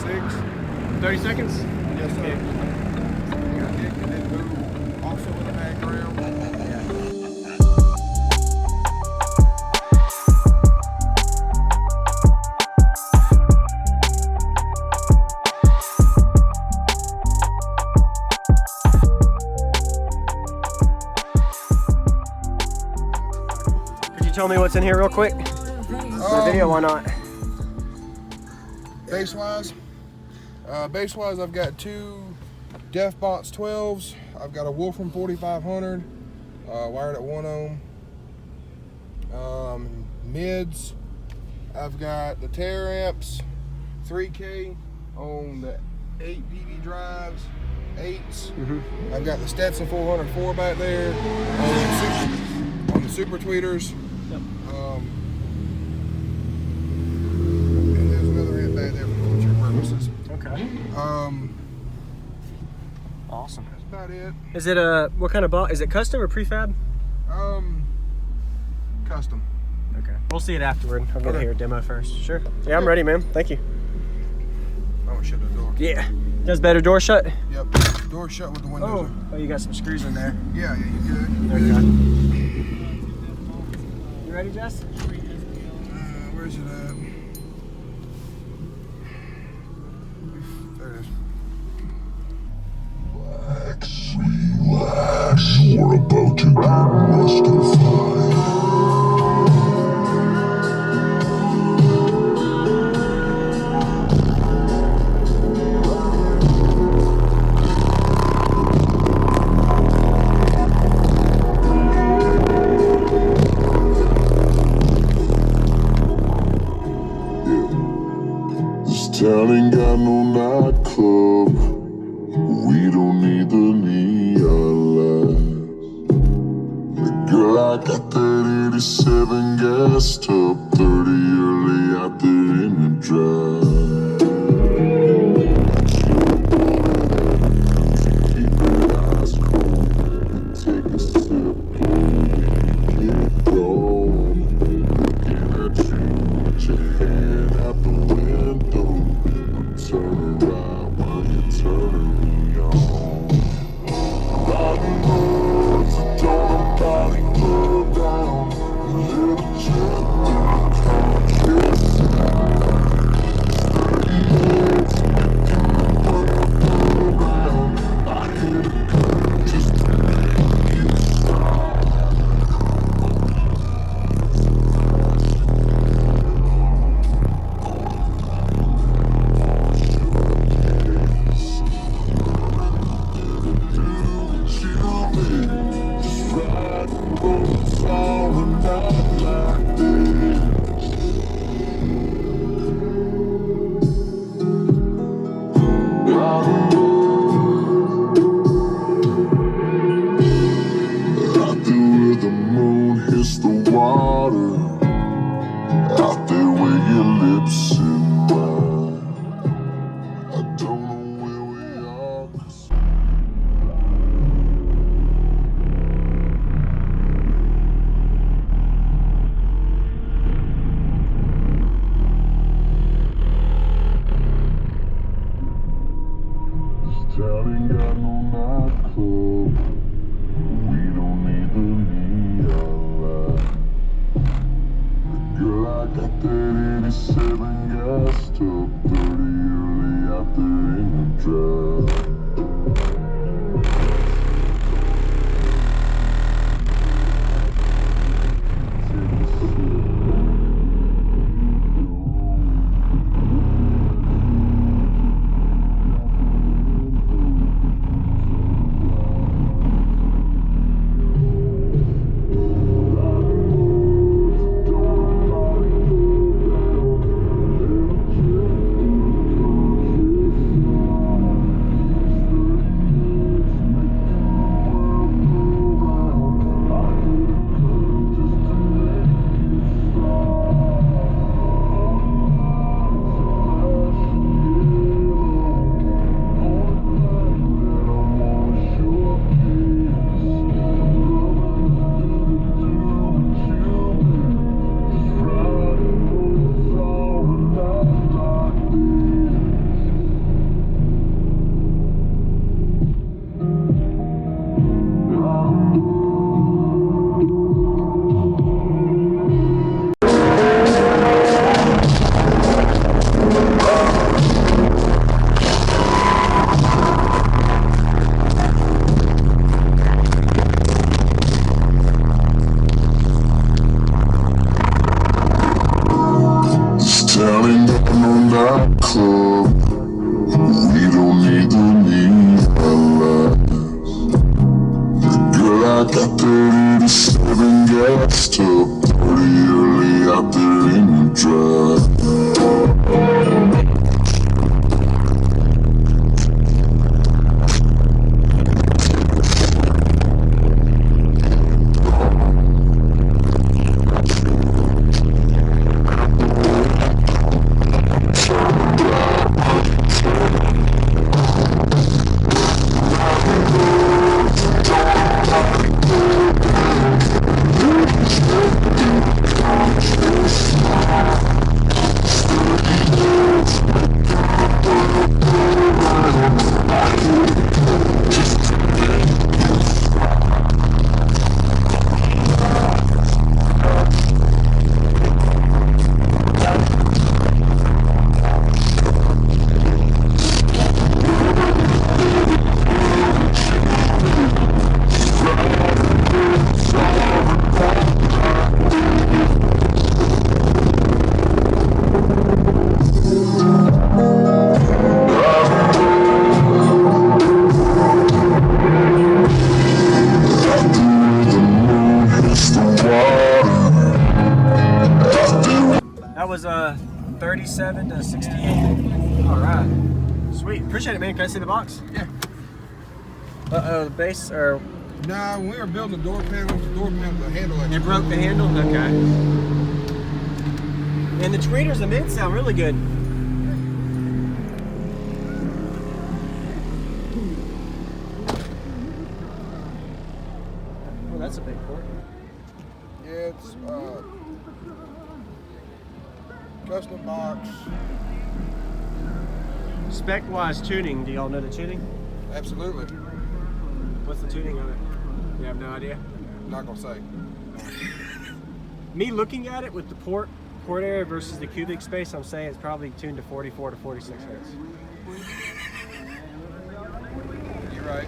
30 seconds? Yes, sir. Kick and then move. Also with a background. Could you tell me what's in here real quick? For the video, why not? Bass-wise, I've got two Deaf Bonce 12s. I've got a Wolfram 4500, wired at 1 ohm. Mids, I've got the Terror amps, 3K on the 8 PV drives, 8s. I've got the Stetsome 404 back there on the super tweeters. Yep. And there's another amp back there for culture purposes. Okay. Awesome. That's about it. Is it what kind of box? Is it custom or prefab? Custom. Okay. We'll see it afterward. I'm gonna Okay. hear a demo first. Sure. Yeah, I'm ready, man. Thank you. I want to shut the door. Yeah. Does better door shut? Yep. Door shut with the windows. Oh, you got some screws in there. Yeah, you good. Okay. You ready, Jess? Where's it at? There it is. Relax, you're about to get mystified. This town ain't got no nightclub. We don't need the neon lights. The girl, I got that 87 gassed up, 30 early out there in the drive. Keep your eyes cold and take a sip. Get going. Looking at you with your hand out the window. Turn around while you're turning me on. Riding roads that don't nobody slow down. A little jet through the countryside. 30 years to get through what I put around. I hit a curve just to make you stop. Town ain't got no nightclub. We don't need the neon light. The girl, I got that 87 gassed up, 30 early out there in the drive. Sweet. Appreciate it, man. Can I see the box? Yeah. The base, or Nah, when we were building the door panels, the handle. it broke the handle? Okay. And the tweeters, the mids sound really good. Well, that's a big port. Yeah, it's custom box. Spec-wise tuning, do y'all know the tuning? Absolutely. What's the tuning of it? You have no idea? Not gonna say. Me looking at it with the port area versus the cubic space, I'm saying it's probably tuned to 44 to 46 hertz. You're right.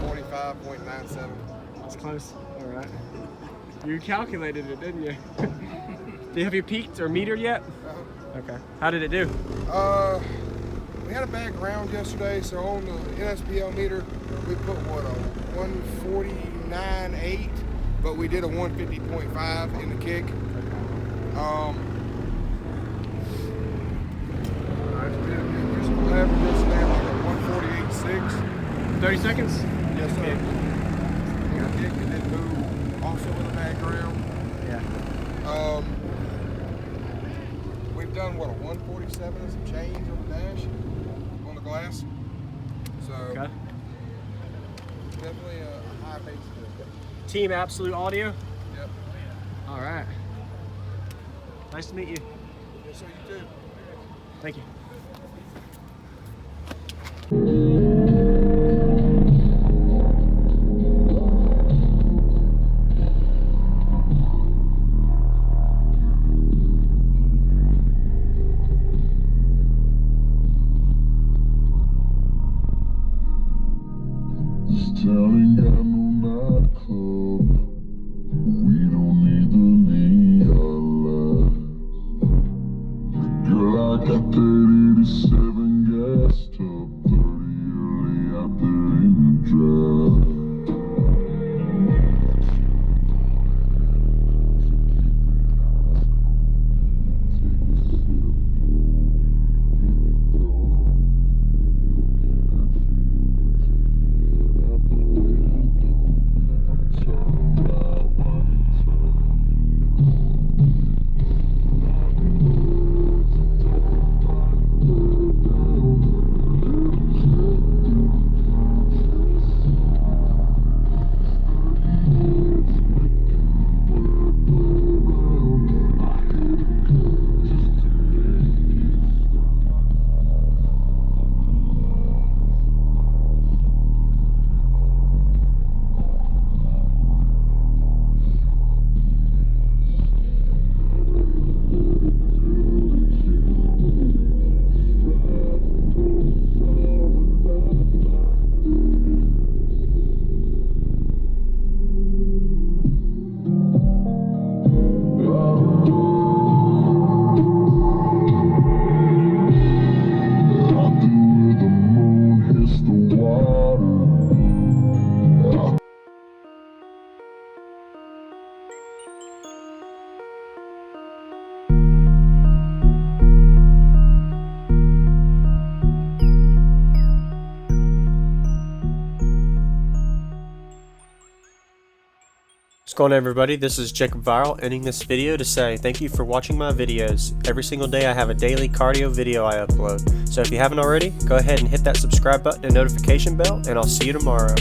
45.97. That's close. All right. You calculated it, didn't you? Have you peaked or metered yet? Okay. How did it do? We had a bad ground yesterday, so on the NSPL meter, we put what, a 149.8, but we did a 150.5 in the kick. Useful average yesterday like a 148.6. 30 seconds? Yes, sir. Yeah. Kick and then move, also with a bad ground. Yeah. We've done what, a 147 and some change on the dash, on the glass. So Okay. definitely a high pace. Team Absolute Audio? Yep. All right. Nice to meet you. Yes, sir, you too. Thank you. This town ain't got no nightclub. We don't need the neon lights. Girl, I got that 87 gas tub, 30 early out there in the drive. What's going on, everybody? This is JacobViral, ending this video to say thank you for watching my videos. Every single day I have a daily cardio video I upload. So if you haven't already, go ahead and hit that subscribe button and notification bell, and I'll see you tomorrow.